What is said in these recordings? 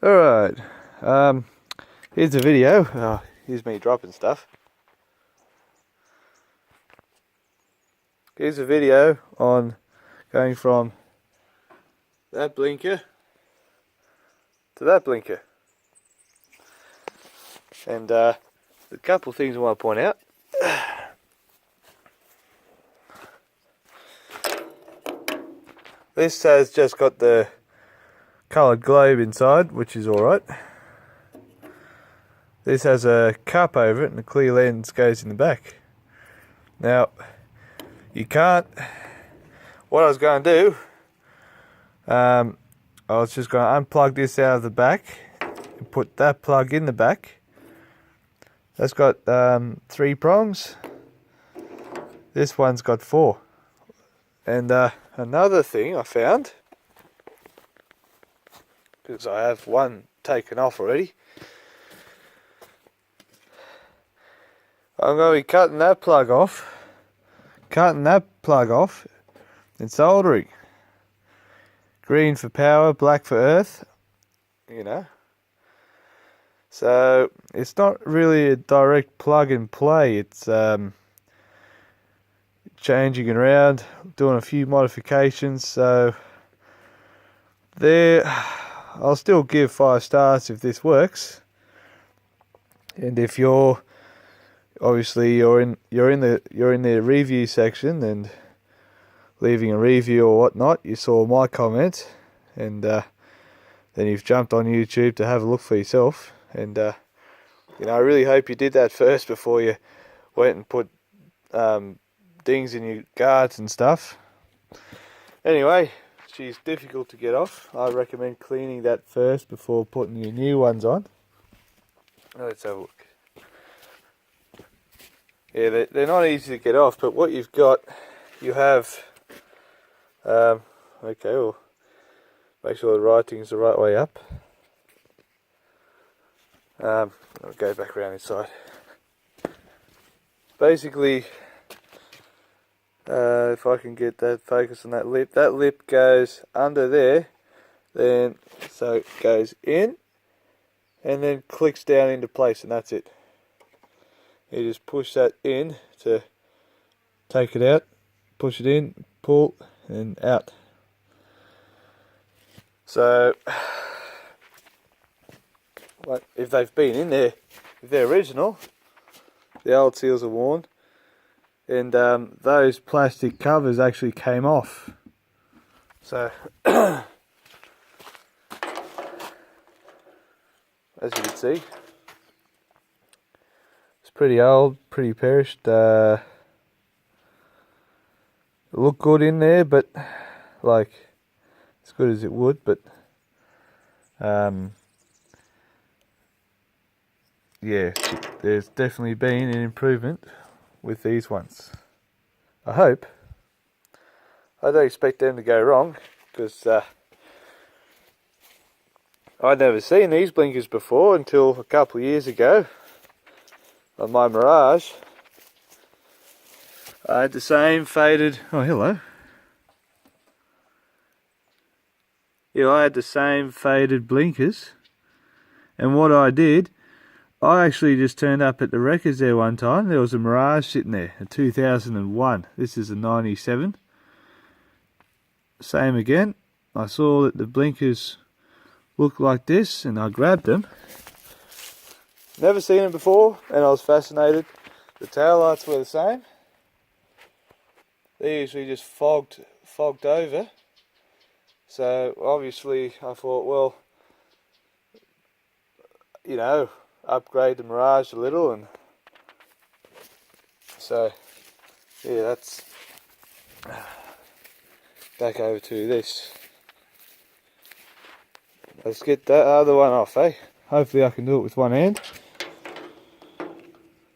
Alright, here's a video. Here's me dropping stuff. Here's a video on going from that blinker to that blinker. And a couple of things I want to point out. This has just got the coloured globe inside, which is alright. This has a cup over it and the clear lens goes in the back. Now, you can't... What I was going to do, I was just going to unplug this out of the back and put that plug in the back. That's got 3 prongs. This one's got 4. And another thing I found, because I have one taken off already, I'm going to be cutting that plug off, and soldering. Green for power, black for earth, you know. So it's not really a direct plug and play, it's changing it around, doing a few modifications. So there, I'll still give 5 stars if this works. And if you're obviously you're in the review section and leaving a review or whatnot, you saw my comment, and then you've jumped on YouTube to have a look for yourself. And you know, I really hope you did that first before you went and put things in your guards and stuff. Anyway, she's difficult to get off. I recommend cleaning that first before putting your new ones on. Let's have a look. Yeah, they're not easy to get off, but what you've got, you have, okay, well, make sure the writing's the right way up. I'll go back around inside. Basically, if I can get that focus on that lip goes under there, then so it goes in and then clicks down into place, and that's it. You just push that in to take it out, push it in, pull, and out. So, if they've been in there, if they're original, the old seals are worn, and those plastic covers actually came off. So, as you can see, it's pretty old, pretty perished. It looked good in there, but like as good as it would, but yeah, there's definitely been an improvement with these ones. I hope. I don't expect them to go wrong, because I'd never seen these blinkers before until a couple of years ago on my Mirage. I had the same faded, oh hello. Yeah, I had the same faded blinkers, and what I did, I actually just turned up at the Wreckers there one time. There was a Mirage sitting there, a 2001. This is a 97. Same again. I saw that the blinkers looked like this, and I grabbed them. Never seen them before, and I was fascinated. The tail lights were the same. They usually just fogged over. So obviously I thought, well, you know, upgrade the Mirage a little, and so yeah, that's back over to this. Let's get that other one off, eh? Hopefully I can do it with one hand.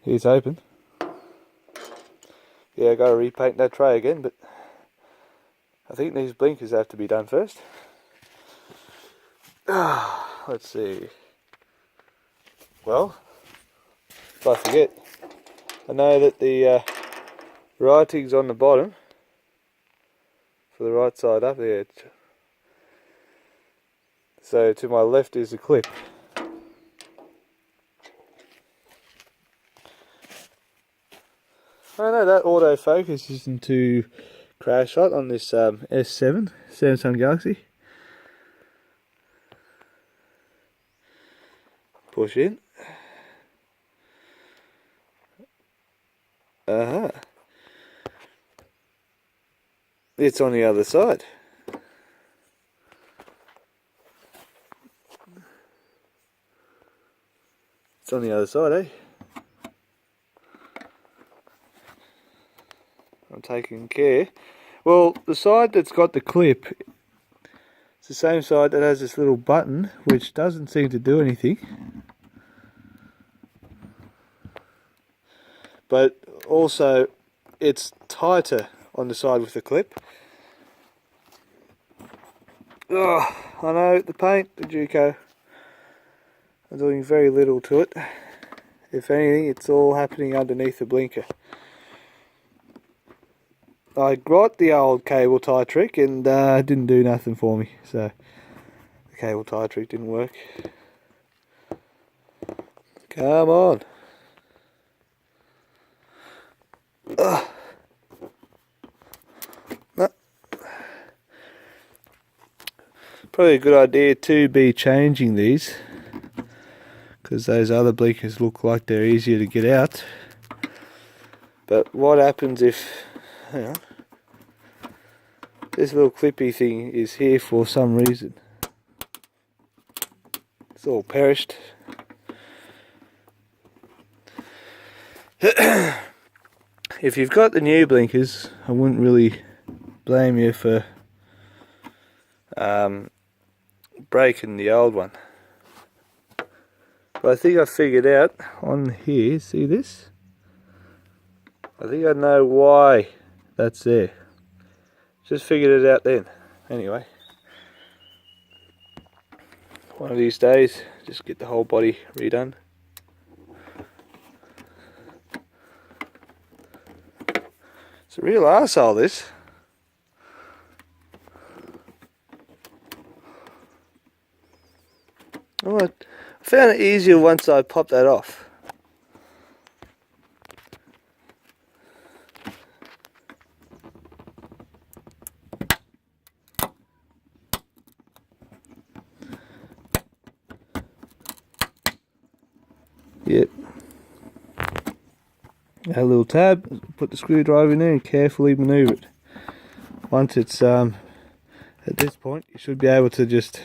Here's open. Yeah, I gotta repaint that tray again, but I think these blinkers have to be done first. Let's see. Well, if I forget, I know that the writing's on the bottom for the right side up there. So to my left is the clip. I know that autofocus isn't too crash hot on this S7 Samsung Galaxy. Push in. It's on the other side. It's on the other side, eh? I'm taking care. Well, the side that's got the clip, it's the same side that has this little button, which doesn't seem to do anything. But also, it's tighter on the side with the clip. Oh, I know, the paint, the Duco, I'm doing very little to it. If anything, it's all happening underneath the blinker. I got the old cable tie trick and it didn't do nothing for me, so the cable tie trick didn't work. Come on. Ugh. No. Probably a good idea to be changing these, because those other blinkers look like they're easier to get out. But what happens if, hang on, this little clippy thing is here for some reason? It's all perished. If you've got the new blinkers, I wouldn't really blame you for breaking the old one. But I think I figured out on here, see this? I think I know why that's there. Just figured it out then. Anyway, one of these days, just get the whole body redone. It's a real arsehole, this. Oh, I found it easier once I popped that off. Yep. A little tab, put the screwdriver in there and carefully manoeuvre it. Once it's at this point, you should be able to just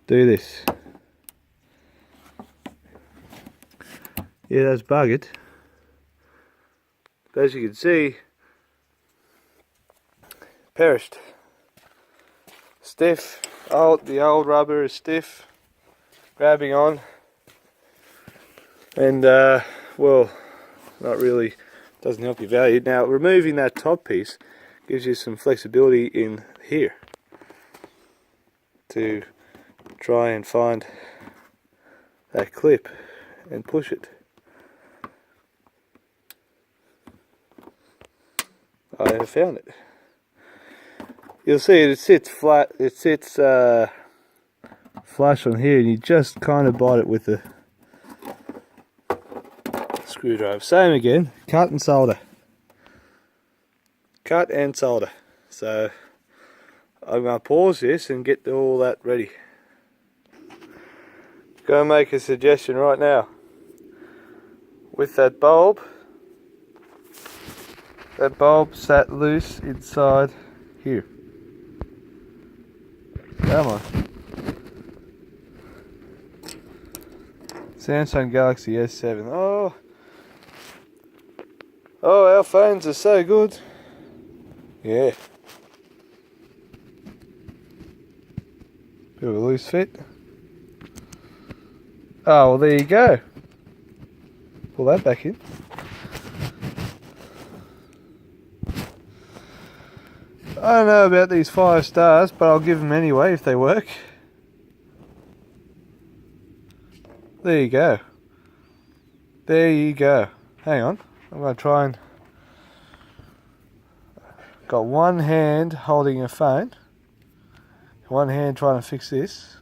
do this. Yeah, that's buggered. But as you can see, perished. Stiff. The old rubber is stiff, grabbing on, and well, not really, doesn't help your value. Now, removing that top piece gives you some flexibility in here to try and find that clip and push it. I have found it. You'll see it sits flat, it sits flush on here, and you just kind of bite it with the screwdriver. Same again, cut and solder. Cut and solder. So I'm going to pause this and get all that ready. Go make a suggestion right now. With that bulb sat loose inside here. Come on. Samsung Galaxy S7. Oh, our phones are so good. Yeah. Bit of a loose fit. Oh, well, there you go. Pull that back in. I don't know about these 5 stars, but I'll give them anyway if they work. There you go. There you go. Hang on. I'm going to try and... Got one hand holding a phone. One hand trying to fix this.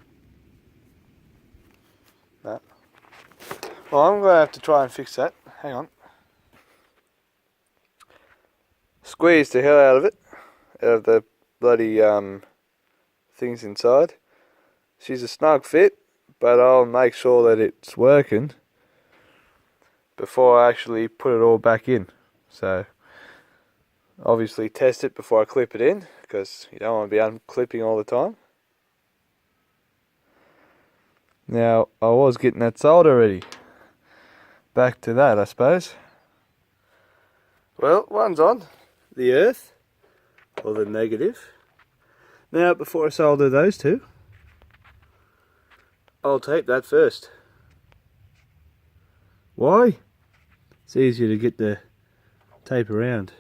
No. Well, I'm going to have to try and fix that. Hang on. Squeeze the hell out of it. Out of the bloody things inside. She's a snug fit, but I'll make sure that it's working before I actually put it all back in. So obviously test it before I clip it in, because you don't want to be unclipping all the time. Now, I was getting that solder ready. Back to that, I suppose. Well, one's on the earth, or the negative. Now, before I solder those two, I'll tape that first. Why? It's easier to get the tape around.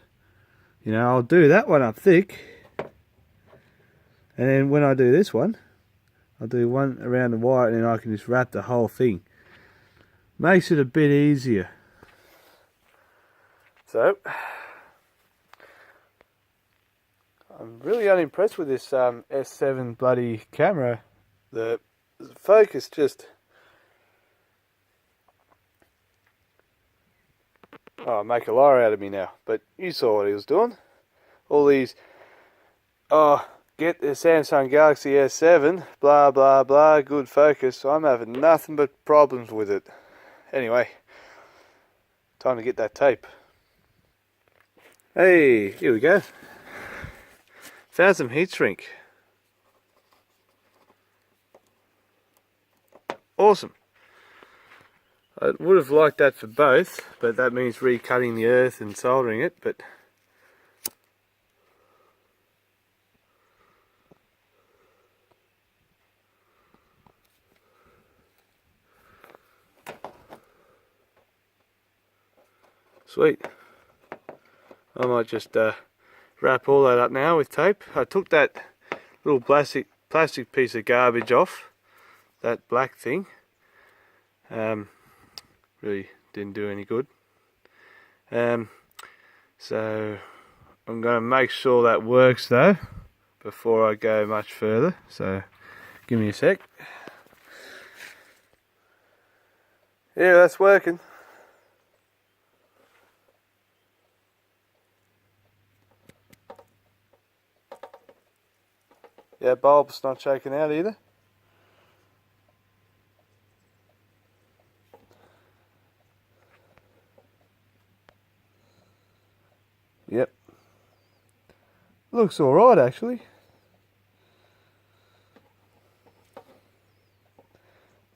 You know, I'll do that one up thick, and then when I do this one, I'll do one around the wire, and then I can just wrap the whole thing. Makes it a bit easier. So, I'm really unimpressed with this S7 bloody camera. The focus just... Oh, make a liar out of me now. But you saw what he was doing. All these... Oh, get the Samsung Galaxy S7, blah blah blah, good focus. I'm having nothing but problems with it. Anyway, time to get that tape. Hey, here we go. Found some heat shrink. Awesome. I would have liked that for both, but that means recutting the earth and soldering it, but sweet. I might just wrap all that up now with tape. I took that little plastic piece of garbage off, that black thing. Really didn't do any good. So I'm going to make sure that works though before I go much further. So give me a sec. Yeah, that's working. Yeah, bulb's not shaking out either. Yep. Looks alright actually.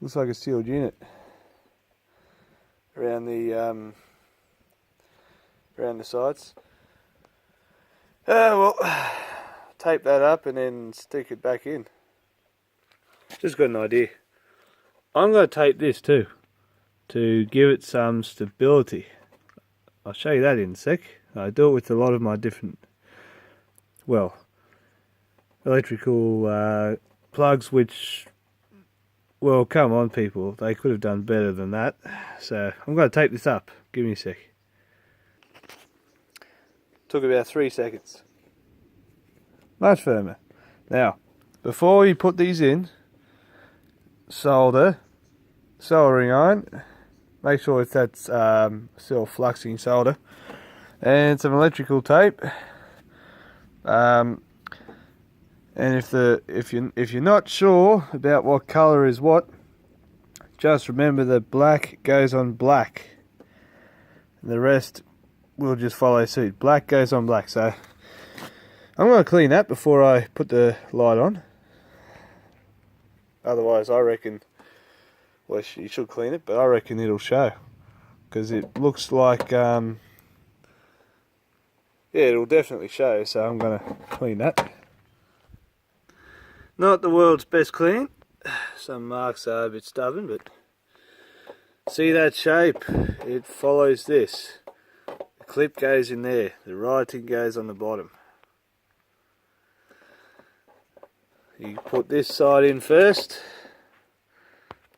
Looks like a sealed unit. Around the sides. Well, tape that up and then stick it back in. Just got an idea. I'm going to tape this too, to give it some stability. I'll show you that in a sec. I do it with a lot of my different, well, electrical plugs, which, well, come on people, they could have done better than that. So I'm going to tape this up. Give me a sec. Took about 3 seconds. Much firmer. Now, before you put these in, soldering iron. Make sure it's that still fluxing solder, and some electrical tape. And if you're not sure about what color is what, just remember that black goes on black, and the rest will just follow suit. Black goes on black. So I'm going to clean that before I put the light on. Otherwise, I reckon, well, you should clean it, but I reckon it'll show, because it looks like, yeah, it'll definitely show. So I'm going to clean that. Not the world's best clean. Some marks are a bit stubborn, but see that shape? It follows this. The clip goes in there. The writing goes on the bottom. You put this side in first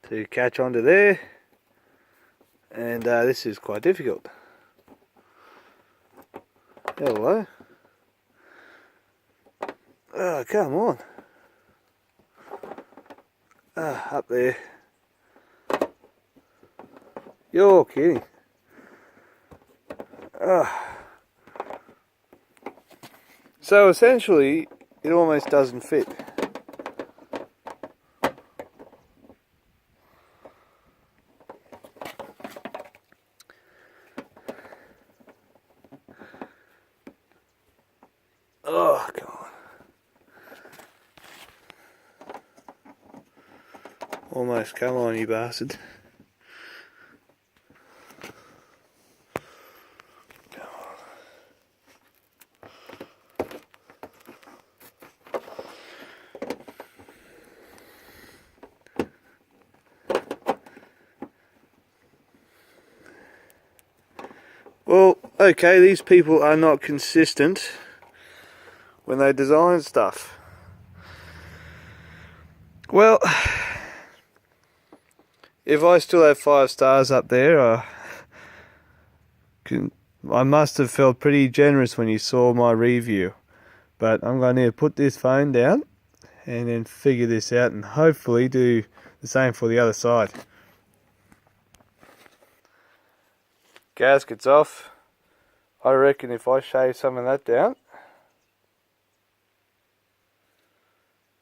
to catch onto there, and this is quite difficult. Hello. Oh, come on. Up there. You're kidding. So essentially, it almost doesn't fit. Oh, come on. Almost, come on, you bastard. Come on. Well, okay, these people are not consistent when they design stuff. Well, if I still have 5 stars up there, I must have felt pretty generous when you saw my review. But I'm going to need to put this phone down and then figure this out and hopefully do the same for the other side. Gasket's off. I reckon if I shave some of that down,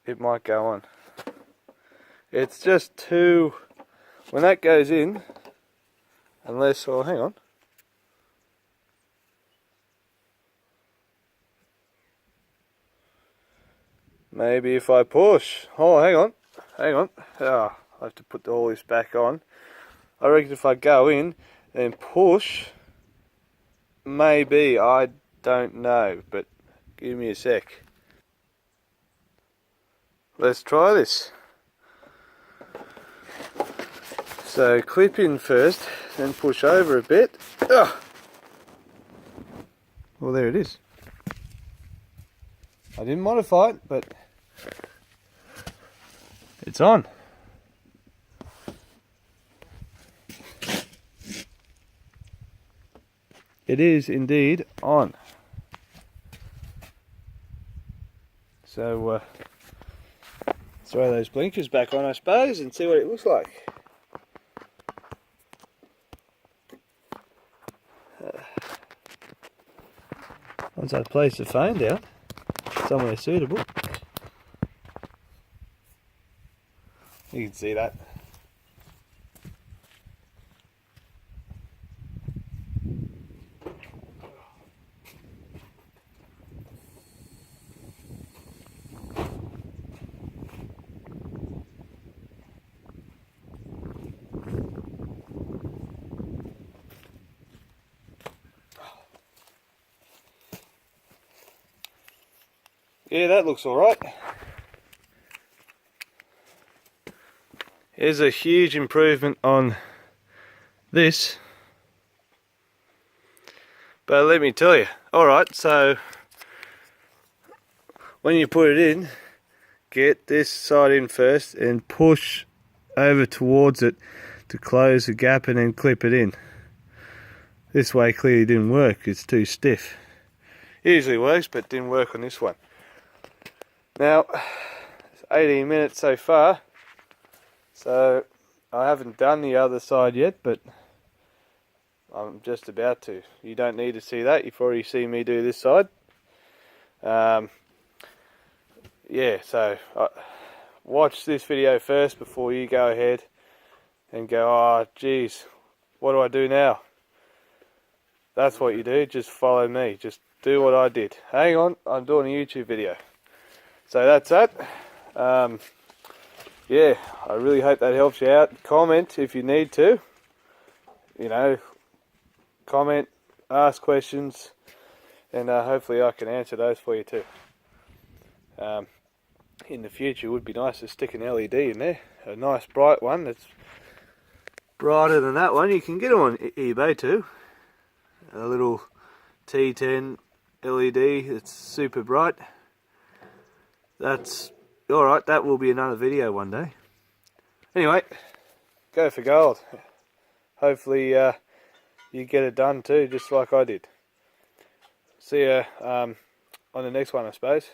it might go on. It's just too... When that goes in, unless... Oh, hang on. Maybe if I push. Oh, hang on. Hang on. Oh, I have to put all this back on. I reckon if I go in and push, maybe, I don't know, but give me a sec. Let's try this. So clip in first, then push over a bit. Ugh. Well, there it is. I didn't modify it, but it's on. It is indeed on. So let's throw those blinkers back on, I suppose, and see what it looks like. Once I place the phone down somewhere suitable, you can see that. Yeah, that looks alright. Here's a huge improvement on this. But let me tell you, alright, so when you put it in, get this side in first and push over towards it to close the gap and then clip it in. This way clearly didn't work, it's too stiff. It usually works, but didn't work on this one. Now, it's 18 minutes so far, so I haven't done the other side yet, but I'm just about to. You don't need to see that, you've already seen me do this side. Yeah, so watch this video first before you go ahead and go, oh geez, what do I do now? That's what you do, just follow me, just do what I did. Hang on, I'm doing a YouTube video. So that's that. Yeah, I really hope that helps you out. Comment if you need to. You know, comment, ask questions, and hopefully I can answer those for you too. In the future, it would be nice to stick an LED in there, a nice bright one that's brighter than that one. You can get them on eBay too. A little T10 LED that's super bright. That's alright, that will be another video one day. Anyway, go for gold. Hopefully you get it done too, just like I did. See ya on the next one, I suppose.